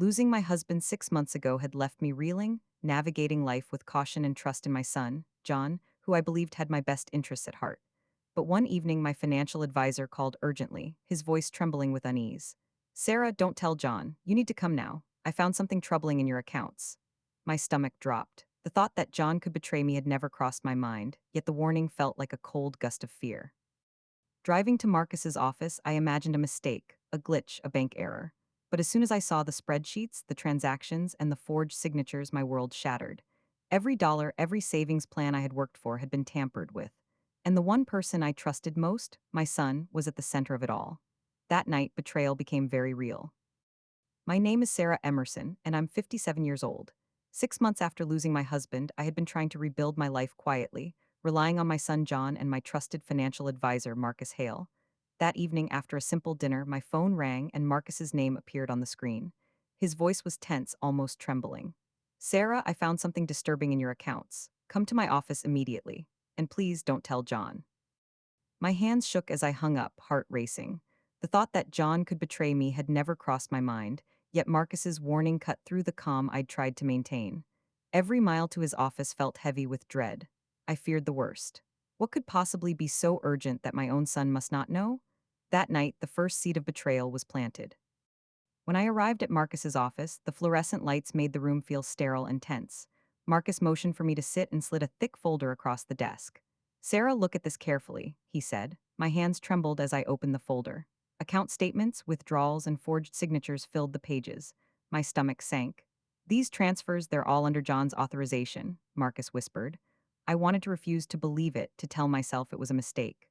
Losing my husband 6 months ago had left me reeling, navigating life with caution and trust in my son, John, who I believed had my best interests at heart. But one evening, my financial advisor called urgently, his voice trembling with unease. "Sarah, don't tell John. You need to come now. I found something troubling in your accounts." My stomach dropped. The thought that John could betray me had never crossed my mind, yet the warning felt like a cold gust of fear. Driving to Marcus's office, I imagined a mistake, a glitch, a bank error. But as soon as I saw the spreadsheets, the transactions, and the forged signatures, my world shattered. Every dollar, every savings plan I had worked for had been tampered with. And the one person I trusted most, my son, was at the center of it all. That night, betrayal became very real. My name is Sarah Emerson, and I'm 57 years old. 6 months after losing my husband, I had been trying to rebuild my life quietly, relying on my son John and my trusted financial advisor, Marcus Hale. That evening, after a simple dinner, my phone rang and Marcus's name appeared on the screen. His voice was tense, almost trembling. "Sarah, I found something disturbing in your accounts. Come to my office immediately. And please don't tell John." My hands shook as I hung up, heart racing. The thought that John could betray me had never crossed my mind, yet Marcus's warning cut through the calm I'd tried to maintain. Every mile to his office felt heavy with dread. I feared the worst. What could possibly be so urgent that my own son must not know? That night, the first seed of betrayal was planted. When I arrived at Marcus's office, the fluorescent lights made the room feel sterile and tense. Marcus motioned for me to sit and slid a thick folder across the desk. "Sarah, look at this carefully," he said. My hands trembled as I opened the folder. Account statements, withdrawals, and forged signatures filled the pages. My stomach sank. "These transfers, they're all under John's authorization," Marcus whispered. I wanted to refuse to believe it, to tell myself it was a mistake.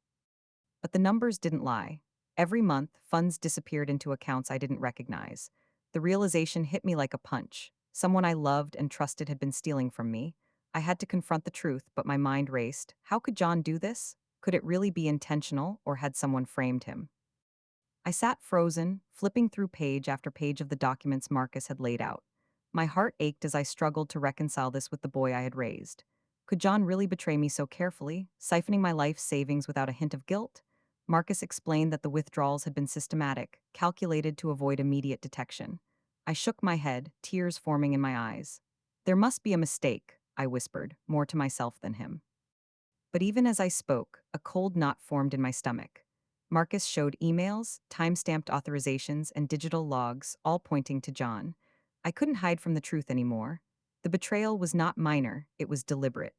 But the numbers didn't lie. Every month, funds disappeared into accounts I didn't recognize. The realization hit me like a punch. Someone I loved and trusted had been stealing from me. I had to confront the truth, but my mind raced. How could John do this? Could it really be intentional, or had someone framed him? I sat frozen, flipping through page after page of the documents Marcus had laid out. My heart ached as I struggled to reconcile this with the boy I had raised. Could John really betray me so carefully, siphoning my life savings without a hint of guilt? Marcus explained that the withdrawals had been systematic, calculated to avoid immediate detection. I shook my head, tears forming in my eyes. "There must be a mistake," I whispered, more to myself than him. But even as I spoke, a cold knot formed in my stomach. Marcus showed emails, time-stamped authorizations, and digital logs, all pointing to John. I couldn't hide from the truth anymore. The betrayal was not minor, it was deliberate.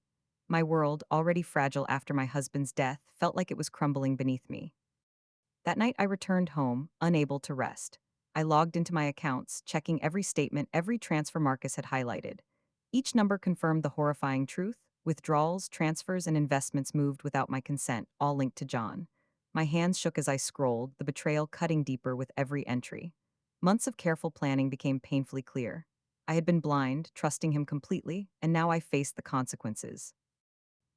My world, already fragile after my husband's death, felt like it was crumbling beneath me. That night I returned home, unable to rest. I logged into my accounts, checking every statement, every transfer Marcus had highlighted. Each number confirmed the horrifying truth. Withdrawals, transfers, and investments moved without my consent, all linked to John. My hands shook as I scrolled, the betrayal cutting deeper with every entry. Months of careful planning became painfully clear. I had been blind, trusting him completely, and now I faced the consequences.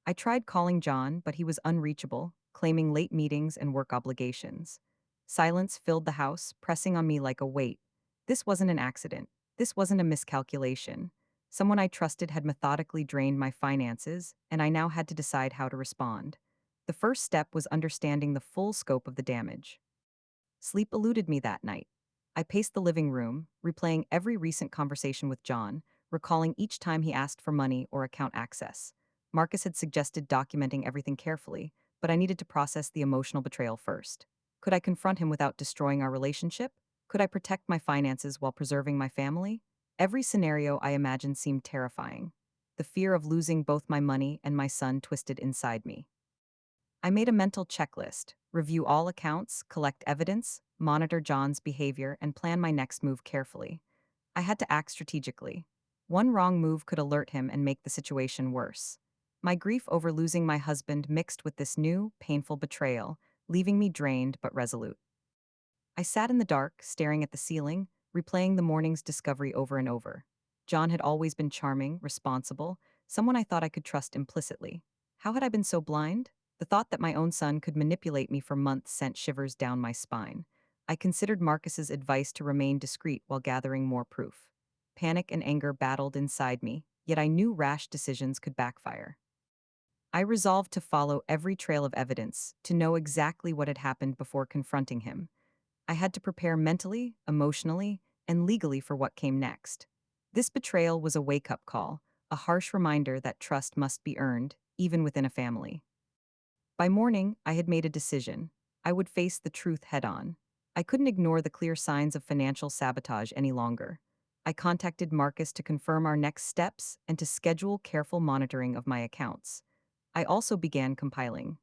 I tried calling John, but he was unreachable, claiming late meetings and work obligations. Silence filled the house, pressing on me like a weight. This wasn't an accident. This wasn't a miscalculation. Someone I trusted had methodically drained my finances, and I now had to decide how to respond. The first step was understanding the full scope of the damage. Sleep eluded me that night. I paced the living room, replaying every recent conversation with John, recalling each time he asked for money or account access. Marcus had suggested documenting everything carefully, but I needed to process the emotional betrayal first. Could I confront him without destroying our relationship? Could I protect my finances while preserving my family? Every scenario I imagined seemed terrifying. The fear of losing both my money and my son twisted inside me. I made a mental checklist, review all accounts, collect evidence, monitor John's behavior, and plan my next move carefully. I had to act strategically. One wrong move could alert him and make the situation worse. My grief over losing my husband mixed with this new, painful betrayal, leaving me drained but resolute. I sat in the dark, staring at the ceiling, replaying the morning's discovery over and over. John had always been charming, responsible, someone I thought I could trust implicitly. How had I been so blind? The thought that my own son could manipulate me for months sent shivers down my spine. I considered Marcus's advice to remain discreet while gathering more proof. Panic and anger battled inside me, yet I knew rash decisions could backfire. I resolved to follow every trail of evidence, to know exactly what had happened before confronting him. I had to prepare mentally, emotionally, and legally for what came next. This betrayal was a wake up call, a harsh reminder that trust must be earned, even within a family. By morning, I had made a decision. I would face the truth head on. I couldn't ignore the clear signs of financial sabotage any longer. I contacted Marcus to confirm our next steps and to schedule careful monitoring of my accounts. I also began compiling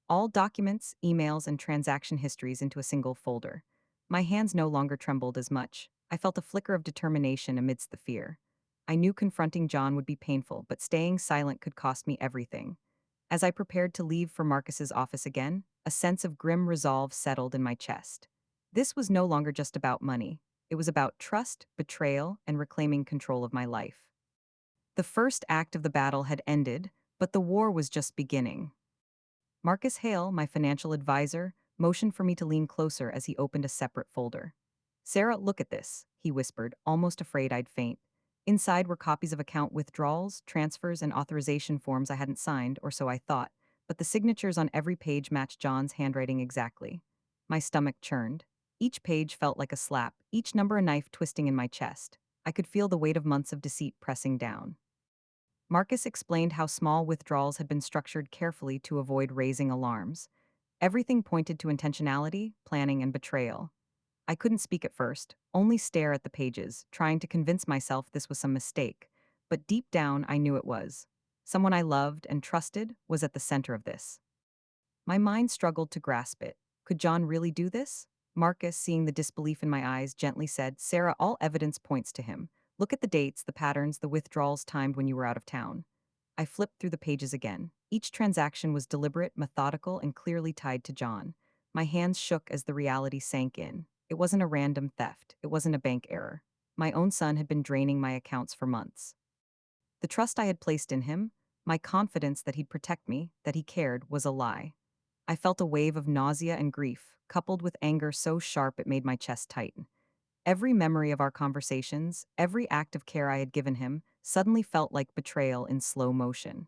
all documents, emails, and transaction histories into a single folder. My hands no longer trembled as much. I felt a flicker of determination amidst the fear. I knew confronting John would be painful, but staying silent could cost me everything. As I prepared to leave for Marcus's office again, a sense of grim resolve settled in my chest. This was no longer just about money. It was about trust, betrayal, and reclaiming control of my life. The first act of the battle had ended, but the war was just beginning. Marcus Hale, my financial advisor, motioned for me to lean closer as he opened a separate folder. "Sarah, look at this," he whispered, almost afraid I'd faint. Inside were copies of account withdrawals, transfers, and authorization forms I hadn't signed, or so I thought, but the signatures on every page matched John's handwriting exactly. My stomach churned. Each page felt like a slap, each number a knife twisting in my chest. I could feel the weight of months of deceit pressing down. Marcus explained how small withdrawals had been structured carefully to avoid raising alarms. Everything pointed to intentionality, planning, and betrayal. I couldn't speak at first, only stare at the pages, trying to convince myself this was some mistake. But deep down, I knew it was. Someone I loved and trusted was at the center of this. My mind struggled to grasp it. Could John really do this? Marcus, seeing the disbelief in my eyes, gently said, "Sarah, all evidence points to him. Look at the dates, the patterns, the withdrawals timed when you were out of town." I flipped through the pages again. Each transaction was deliberate, methodical, and clearly tied to John. My hands shook as the reality sank in. It wasn't a random theft. It wasn't a bank error. My own son had been draining my accounts for months. The trust I had placed in him, my confidence that he'd protect me, that he cared, was a lie. I felt a wave of nausea and grief, coupled with anger so sharp it made my chest tighten. Every memory of our conversations, every act of care I had given him, suddenly felt like betrayal in slow motion.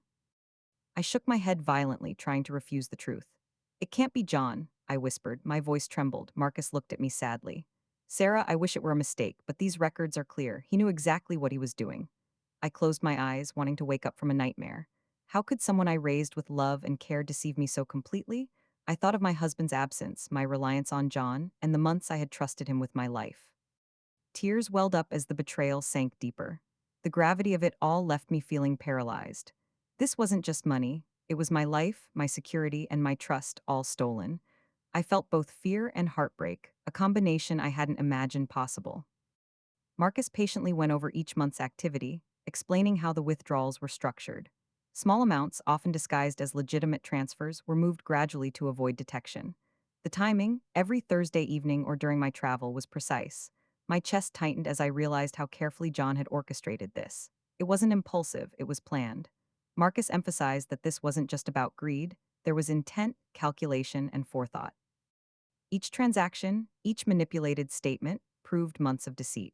I shook my head violently, trying to refuse the truth. "It can't be John," I whispered. My voice trembled. Marcus looked at me sadly. "Sarah, I wish it were a mistake, but these records are clear. He knew exactly what he was doing." I closed my eyes, wanting to wake up from a nightmare. How could someone I raised with love and care deceive me so completely? I thought of my husband's absence, my reliance on John, and the months I had trusted him with my life. Tears welled up as the betrayal sank deeper. The gravity of it all left me feeling paralyzed. This wasn't just money, it was my life, my security, and my trust all stolen. I felt both fear and heartbreak, a combination I hadn't imagined possible. Marcus patiently went over each month's activity, explaining how the withdrawals were structured. Small amounts, often disguised as legitimate transfers, were moved gradually to avoid detection. The timing, every Thursday evening or during my travel, was precise. My chest tightened as I realized how carefully John had orchestrated this. It wasn't impulsive, it was planned. Marcus emphasized that this wasn't just about greed, there was intent, calculation, and forethought. Each transaction, each manipulated statement, proved months of deceit.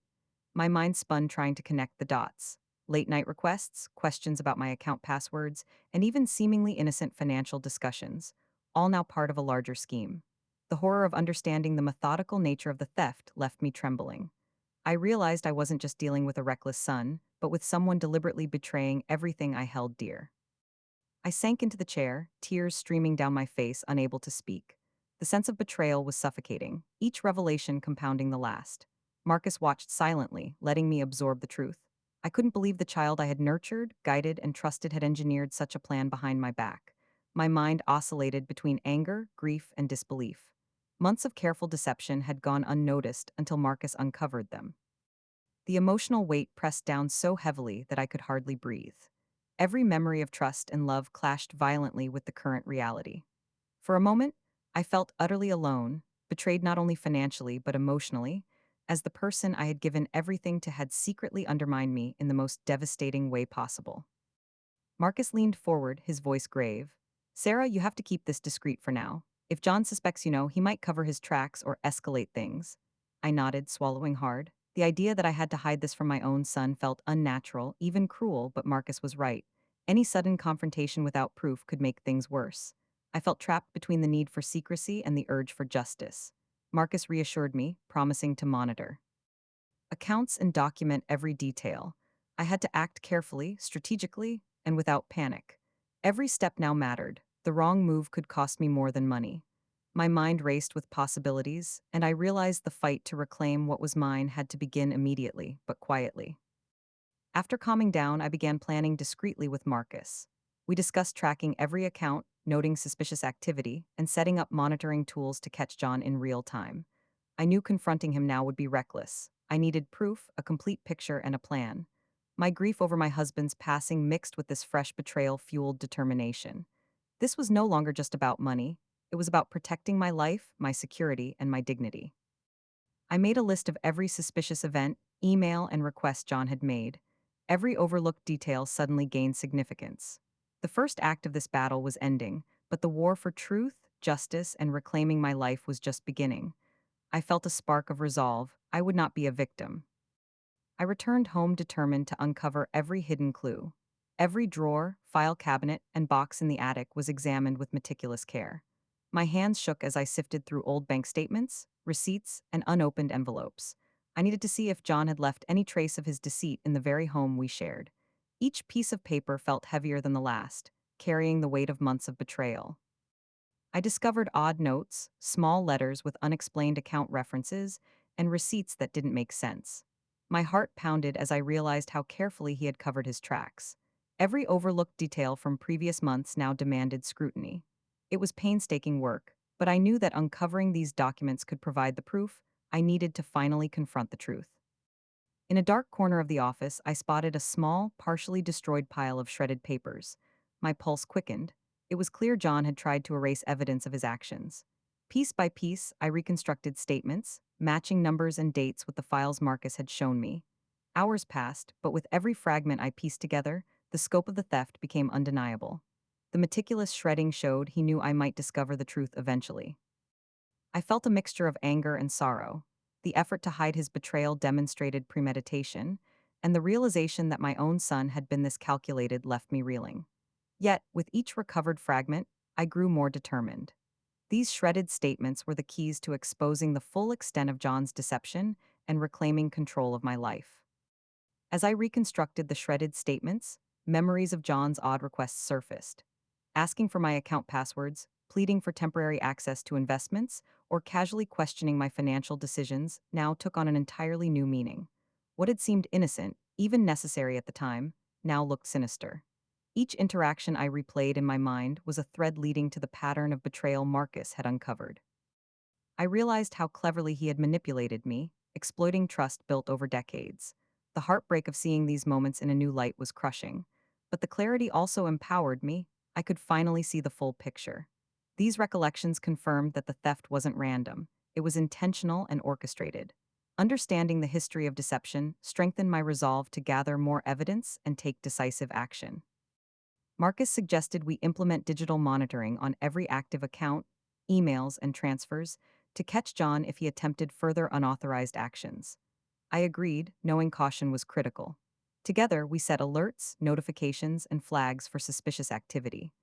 My mind spun trying to connect the dots. Late night requests, questions about my account passwords, and even seemingly innocent financial discussions, all now part of a larger scheme. The horror of understanding the methodical nature of the theft left me trembling. I realized I wasn't just dealing with a reckless son, but with someone deliberately betraying everything I held dear. I sank into the chair, tears streaming down my face, unable to speak. The sense of betrayal was suffocating, each revelation compounding the last. Marcus watched silently, letting me absorb the truth. I couldn't believe the child I had nurtured, guided, and trusted had engineered such a plan behind my back. My mind oscillated between anger, grief, and disbelief. Months of careful deception had gone unnoticed until Marcus uncovered them. The emotional weight pressed down so heavily that I could hardly breathe. Every memory of trust and love clashed violently with the current reality. For a moment, I felt utterly alone, betrayed not only financially but emotionally, as the person I had given everything to had secretly undermined me in the most devastating way possible. Marcus leaned forward, his voice grave. "Sarah, you have to keep this discreet for now. If John suspects he might cover his tracks or escalate things." I nodded, swallowing hard. The idea that I had to hide this from my own son felt unnatural, even cruel, but Marcus was right. Any sudden confrontation without proof could make things worse. I felt trapped between the need for secrecy and the urge for justice. Marcus reassured me, promising to monitor. accounts, and document every detail. I had to act carefully, strategically, and without panic. Every step now mattered. The wrong move could cost me more than money. My mind raced with possibilities, and I realized the fight to reclaim what was mine had to begin immediately, but quietly. After calming down, I began planning discreetly with Marcus. We discussed tracking every account, noting suspicious activity, and setting up monitoring tools to catch John in real time. I knew confronting him now would be reckless. I needed proof, a complete picture, and a plan. My grief over my husband's passing mixed with this fresh betrayal fueled determination. This was no longer just about money. It was about protecting my life, my security, and my dignity. I made a list of every suspicious event, email, and request John had made. Every overlooked detail suddenly gained significance. The first act of this battle was ending, but the war for truth, justice, and reclaiming my life was just beginning. I felt a spark of resolve. I would not be a victim. I returned home determined to uncover every hidden clue. Every drawer, file cabinet, and box in the attic was examined with meticulous care. My hands shook as I sifted through old bank statements, receipts, and unopened envelopes. I needed to see if John had left any trace of his deceit in the very home we shared. Each piece of paper felt heavier than the last, carrying the weight of months of betrayal. I discovered odd notes, small letters with unexplained account references, and receipts that didn't make sense. My heart pounded as I realized how carefully he had covered his tracks. Every overlooked detail from previous months now demanded scrutiny. It was painstaking work, but I knew that uncovering these documents could provide the proof I needed to finally confront the truth. In a dark corner of the office, I spotted a small, partially destroyed pile of shredded papers. My pulse quickened. It was clear John had tried to erase evidence of his actions. Piece by piece, I reconstructed statements, matching numbers and dates with the files Marcus had shown me. Hours passed, but with every fragment I pieced together, the scope of the theft became undeniable. The meticulous shredding showed he knew I might discover the truth eventually. I felt a mixture of anger and sorrow. The effort to hide his betrayal demonstrated premeditation, and the realization that my own son had been this calculated left me reeling. Yet, with each recovered fragment, I grew more determined. These shredded statements were the keys to exposing the full extent of John's deception and reclaiming control of my life. As I reconstructed the shredded statements, memories of John's odd requests surfaced. Asking for my account passwords, pleading for temporary access to investments, or casually questioning my financial decisions now took on an entirely new meaning. What had seemed innocent, even necessary at the time, now looked sinister. Each interaction I replayed in my mind was a thread leading to the pattern of betrayal Marcus had uncovered. I realized how cleverly he had manipulated me, exploiting trust built over decades. The heartbreak of seeing these moments in a new light was crushing, but the clarity also empowered me. I could finally see the full picture. These recollections confirmed that the theft wasn't random, it was intentional and orchestrated. Understanding the history of deception strengthened my resolve to gather more evidence and take decisive action. Marcus suggested we implement digital monitoring on every active account, emails, and transfers to catch John if he attempted further unauthorized actions. I agreed, knowing caution was critical. Together, we set alerts, notifications, and flags for suspicious activity.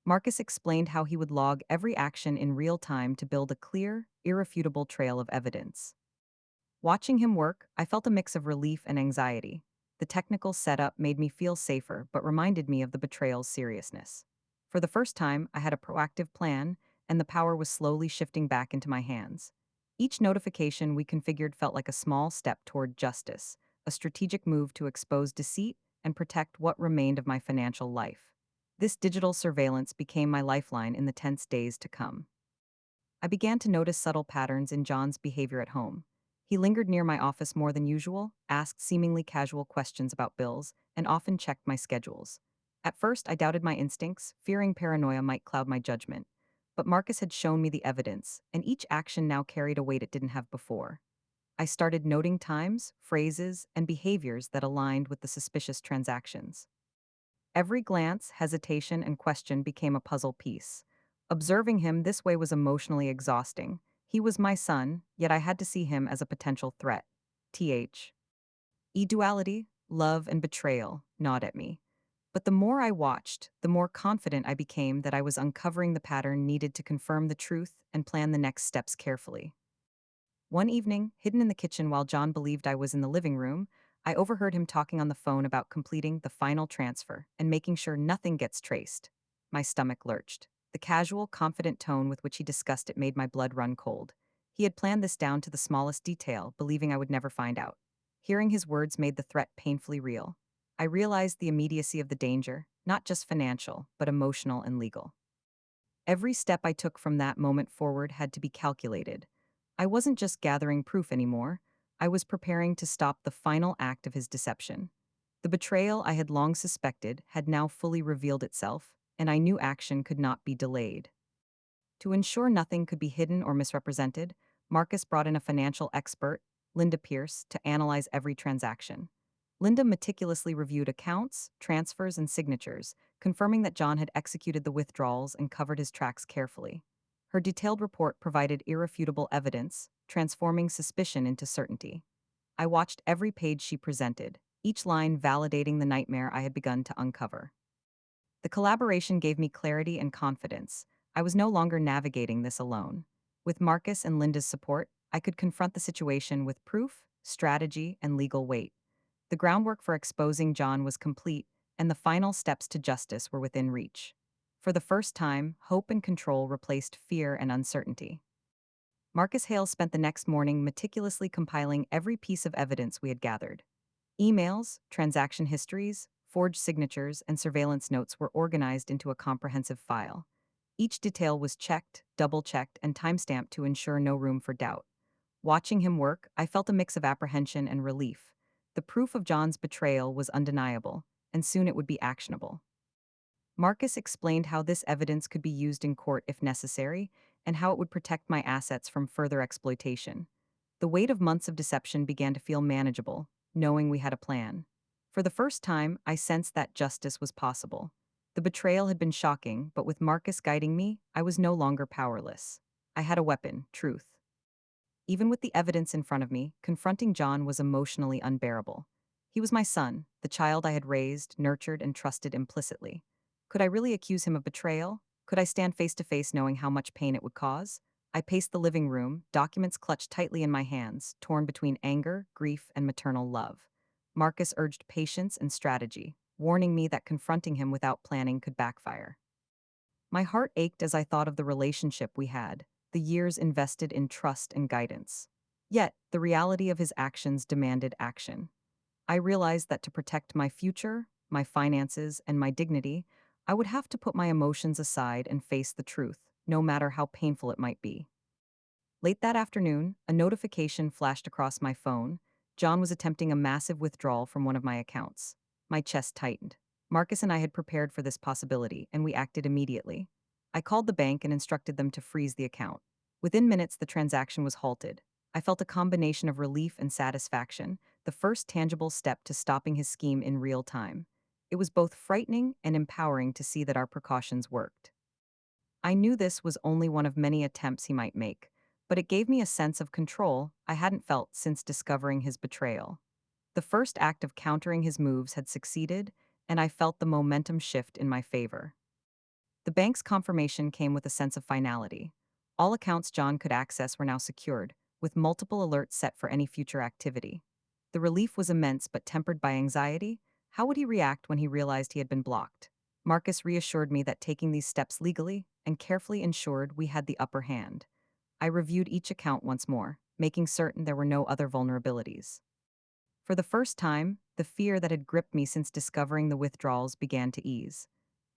Marcus explained how he would log every action in real time to build a clear, irrefutable trail of evidence. Watching him work, I felt a mix of relief and anxiety. The technical setup made me feel safer but reminded me of the betrayal's seriousness. For the first time, I had a proactive plan, and the power was slowly shifting back into my hands. Each notification we configured felt like a small step toward justice, a strategic move to expose deceit and protect what remained of my financial life. This digital surveillance became my lifeline in the tense days to come. I began to notice subtle patterns in John's behavior at home. He lingered near my office more than usual, asked seemingly casual questions about bills, and often checked my schedules. At first, I doubted my instincts, fearing paranoia might cloud my judgment. But Marcus had shown me the evidence, and each action now carried a weight it didn't have before. I started noting times, phrases, and behaviors that aligned with the suspicious transactions. Every glance, hesitation, and question became a puzzle piece. Observing him this way was emotionally exhausting. He was my son, yet I had to see him as a potential threat. Th. Duality, love, and betrayal gnawed at me. But the more I watched, the more confident I became that I was uncovering the pattern needed to confirm the truth and plan the next steps carefully. One evening, hidden in the kitchen while John believed I was in the living room, I overheard him talking on the phone about completing the final transfer and making sure nothing gets traced. My stomach lurched. The casual, confident tone with which he discussed it made my blood run cold. He had planned this down to the smallest detail, believing I would never find out. Hearing his words made the threat painfully real. I realized the immediacy of the danger, not just financial, but emotional and legal. Every step I took from that moment forward had to be calculated. I wasn't just gathering proof anymore, I was preparing to stop the final act of his deception. The betrayal I had long suspected had now fully revealed itself, and I knew action could not be delayed. To ensure nothing could be hidden or misrepresented, Marcus brought in a financial expert, Linda Pierce, to analyze every transaction. Linda meticulously reviewed accounts, transfers, and signatures, confirming that John had executed the withdrawals and covered his tracks carefully. Her detailed report provided irrefutable evidence, transforming suspicion into certainty. I watched every page she presented, each line validating the nightmare I had begun to uncover. The collaboration gave me clarity and confidence. I was no longer navigating this alone. With Marcus and Linda's support, I could confront the situation with proof, strategy, and legal weight. The groundwork for exposing John was complete, and the final steps to justice were within reach. For the first time, hope and control replaced fear and uncertainty. Marcus Hale spent the next morning meticulously compiling every piece of evidence we had gathered. Emails, transaction histories, forged signatures, and surveillance notes were organized into a comprehensive file. Each detail was checked, double-checked, and timestamped to ensure no room for doubt. Watching him work, I felt a mix of apprehension and relief. The proof of John's betrayal was undeniable, and soon it would be actionable. Marcus explained how this evidence could be used in court if necessary, and how it would protect my assets from further exploitation. The weight of months of deception began to feel manageable, knowing we had a plan. For the first time, I sensed that justice was possible. The betrayal had been shocking, but with Marcus guiding me, I was no longer powerless. I had a weapon, truth. Even with the evidence in front of me, confronting John was emotionally unbearable. He was my son, the child I had raised, nurtured, and trusted implicitly. Could I really accuse him of betrayal? Could I stand face to face knowing how much pain it would cause? I paced the living room, documents clutched tightly in my hands, torn between anger, grief, and maternal love. Marcus urged patience and strategy, warning me that confronting him without planning could backfire. My heart ached as I thought of the relationship we had, the years invested in trust and guidance. Yet, the reality of his actions demanded action. I realized that to protect my future, my finances, and my dignity, I would have to put my emotions aside and face the truth, no matter how painful it might be. Late that afternoon, a notification flashed across my phone. John was attempting a massive withdrawal from one of my accounts. My chest tightened. Marcus and I had prepared for this possibility, and we acted immediately. I called the bank and instructed them to freeze the account. Within minutes, the transaction was halted. I felt a combination of relief and satisfaction, the first tangible step to stopping his scheme in real time. It was both frightening and empowering to see that our precautions worked. I knew this was only one of many attempts he might make, but it gave me a sense of control I hadn't felt since discovering his betrayal. The first act of countering his moves had succeeded, and I felt the momentum shift in my favor. The bank's confirmation came with a sense of finality. All accounts John could access were now secured, with multiple alerts set for any future activity. The relief was immense but tempered by anxiety. How would he react when he realized he had been blocked? Marcus reassured me that taking these steps legally and carefully ensured we had the upper hand. I reviewed each account once more, making certain there were no other vulnerabilities. For the first time, the fear that had gripped me since discovering the withdrawals began to ease.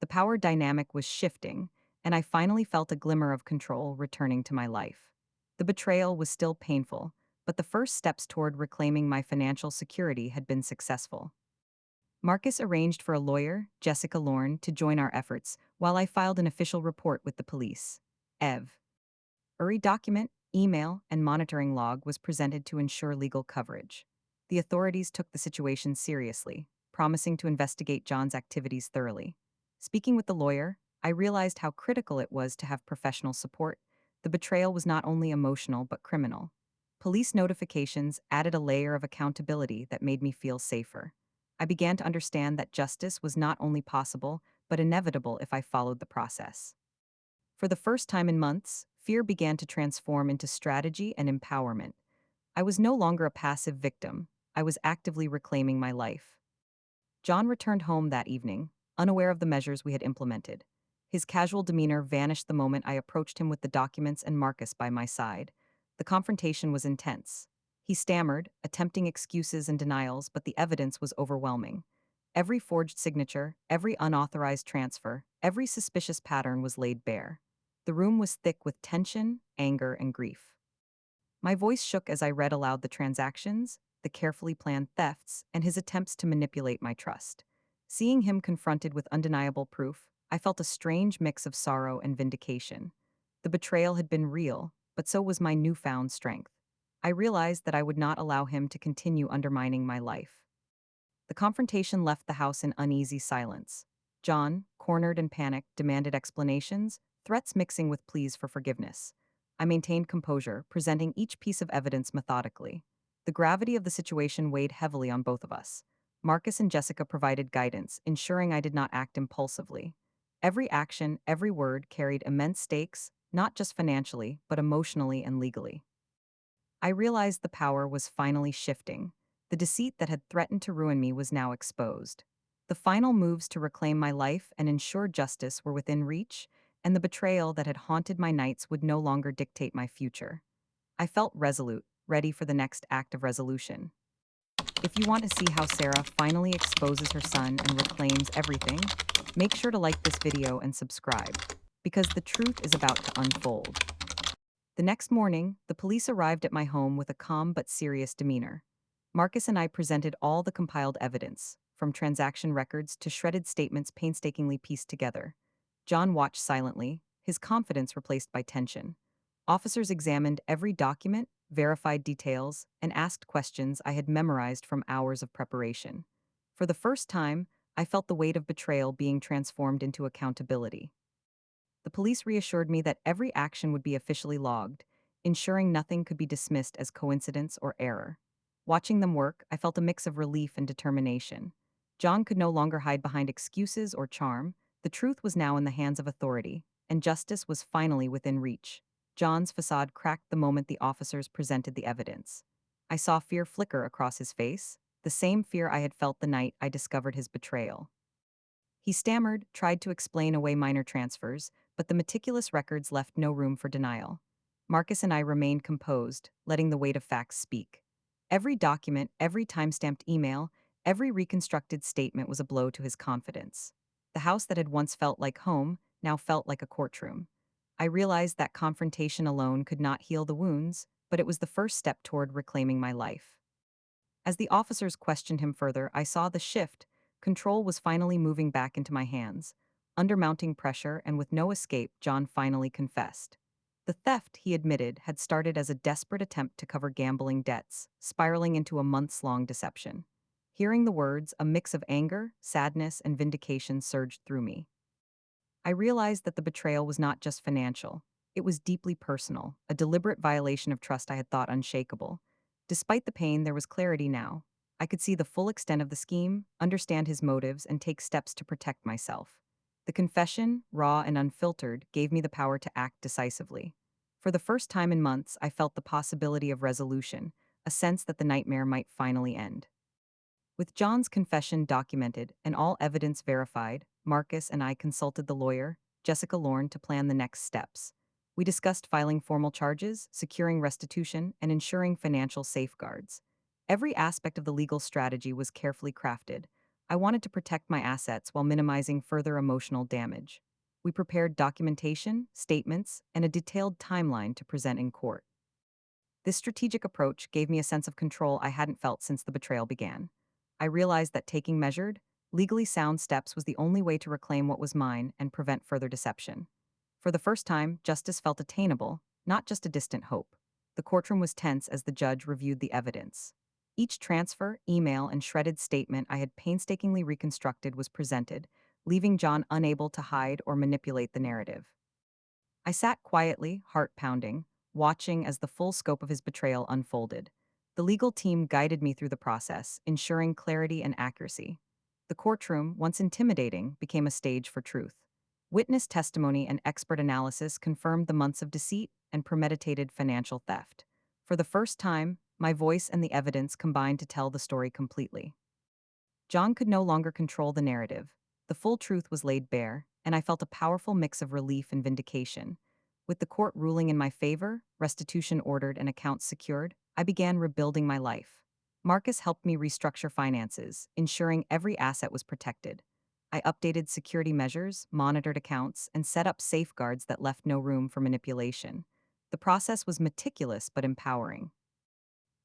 The power dynamic was shifting, and I finally felt a glimmer of control returning to my life. The betrayal was still painful, but the first steps toward reclaiming my financial security had been successful. Marcus arranged for a lawyer, Jessica Lorne, to join our efforts while I filed an official report with the police. Every document, email, and monitoring log was presented to ensure legal coverage. The authorities took the situation seriously, promising to investigate John's activities thoroughly. Speaking with the lawyer, I realized how critical it was to have professional support. The betrayal was not only emotional but criminal. Police notifications added a layer of accountability that made me feel safer. I began to understand that justice was not only possible, but inevitable if I followed the process. For the first time in months, fear began to transform into strategy and empowerment. I was no longer a passive victim. I was actively reclaiming my life. John returned home that evening, unaware of the measures we had implemented. His casual demeanor vanished the moment I approached him with the documents and Marcus by my side. The confrontation was intense. He stammered, attempting excuses and denials, but the evidence was overwhelming. Every forged signature, every unauthorized transfer, every suspicious pattern was laid bare. The room was thick with tension, anger, and grief. My voice shook as I read aloud the transactions, the carefully planned thefts, and his attempts to manipulate my trust. Seeing him confronted with undeniable proof, I felt a strange mix of sorrow and vindication. The betrayal had been real, but so was my newfound strength. I realized that I would not allow him to continue undermining my life. The confrontation left the house in uneasy silence. John, cornered and panicked, demanded explanations, threats mixing with pleas for forgiveness. I maintained composure, presenting each piece of evidence methodically. The gravity of the situation weighed heavily on both of us. Marcus and Jessica provided guidance, ensuring I did not act impulsively. Every action, every word carried immense stakes, not just financially, but emotionally and legally. I realized the power was finally shifting. The deceit that had threatened to ruin me was now exposed. The final moves to reclaim my life and ensure justice were within reach, and the betrayal that had haunted my nights would no longer dictate my future. I felt resolute, ready for the next act of resolution. If you want to see how Sarah finally exposes her son and reclaims everything, make sure to like this video and subscribe, because the truth is about to unfold. The next morning, the police arrived at my home with a calm but serious demeanor. Marcus and I presented all the compiled evidence, from transaction records to shredded statements painstakingly pieced together. John watched silently, his confidence replaced by tension. Officers examined every document, verified details, and asked questions I had memorized from hours of preparation. For the first time, I felt the weight of betrayal being transformed into accountability. The police reassured me that every action would be officially logged, ensuring nothing could be dismissed as coincidence or error. Watching them work, I felt a mix of relief and determination. John could no longer hide behind excuses or charm. The truth was now in the hands of authority, and justice was finally within reach. John's facade cracked the moment the officers presented the evidence. I saw fear flicker across his face, the same fear I had felt the night I discovered his betrayal. He stammered, tried to explain away minor transfers, but the meticulous records left no room for denial. Marcus and I remained composed, letting the weight of facts speak. Every document, every time-stamped email, every reconstructed statement was a blow to his confidence. The house that had once felt like home now felt like a courtroom. I realized that confrontation alone could not heal the wounds, but it was the first step toward reclaiming my life. As the officers questioned him further, I saw the shift. Control was finally moving back into my hands. Under mounting pressure and with no escape, John finally confessed. The theft, he admitted, had started as a desperate attempt to cover gambling debts, spiraling into a months-long deception. Hearing the words, a mix of anger, sadness, and vindication surged through me. I realized that the betrayal was not just financial. It was deeply personal, a deliberate violation of trust I had thought unshakable. Despite the pain, there was clarity now. I could see the full extent of the scheme, understand his motives, and take steps to protect myself. The confession, raw and unfiltered, gave me the power to act decisively. For the first time in months, I felt the possibility of resolution, a sense that the nightmare might finally end. With John's confession documented and all evidence verified, Marcus and I consulted the lawyer, Jessica Lorne, to plan the next steps. We discussed filing formal charges, securing restitution, and ensuring financial safeguards. Every aspect of the legal strategy was carefully crafted. I wanted to protect my assets while minimizing further emotional damage. We prepared documentation, statements, and a detailed timeline to present in court. This strategic approach gave me a sense of control I hadn't felt since the betrayal began. I realized that taking measured, legally sound steps was the only way to reclaim what was mine and prevent further deception. For the first time, justice felt attainable, not just a distant hope. The courtroom was tense as the judge reviewed the evidence. Each transfer, email, and shredded statement I had painstakingly reconstructed was presented, leaving John unable to hide or manipulate the narrative. I sat quietly, heart pounding, watching as the full scope of his betrayal unfolded. The legal team guided me through the process, ensuring clarity and accuracy. The courtroom, once intimidating, became a stage for truth. Witness testimony and expert analysis confirmed the months of deceit and premeditated financial theft. For the first time, my voice and the evidence combined to tell the story completely. John could no longer control the narrative. The full truth was laid bare, and I felt a powerful mix of relief and vindication. With the court ruling in my favor, restitution ordered, and accounts secured, I began rebuilding my life. Marcus helped me restructure finances, ensuring every asset was protected. I updated security measures, monitored accounts, and set up safeguards that left no room for manipulation. The process was meticulous but empowering.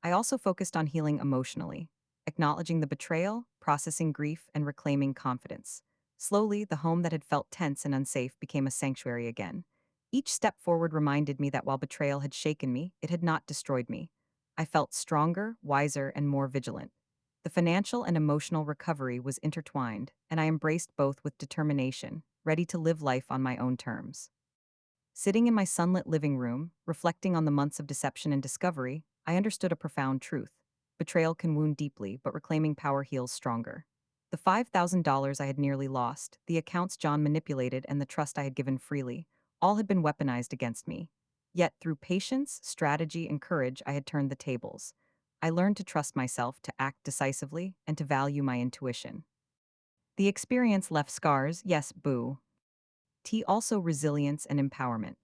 I also focused on healing emotionally, acknowledging the betrayal, processing grief, and reclaiming confidence. Slowly, the home that had felt tense and unsafe became a sanctuary again. Each step forward reminded me that while betrayal had shaken me, it had not destroyed me. I felt stronger, wiser, and more vigilant. The financial and emotional recovery was intertwined, and I embraced both with determination, ready to live life on my own terms. Sitting in my sunlit living room, reflecting on the months of deception and discovery, I understood a profound truth. Betrayal can wound deeply, but reclaiming power heals stronger. The $5,000 I had nearly lost, the accounts John manipulated, and the trust I had given freely, all had been weaponized against me. Yet, through patience, strategy, and courage, I had turned the tables. I learned to trust myself, to act decisively, and to value my intuition. The experience left scars, yes, boo. T also resilience and empowerment.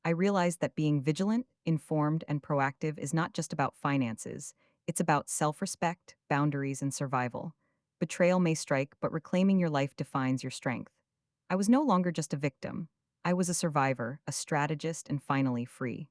I realized that being vigilant, informed, and proactive is not just about finances, it's about self respect, boundaries, and survival. Betrayal may strike, but reclaiming your life defines your strength. I was no longer just a victim. I was a survivor, a strategist, and finally free.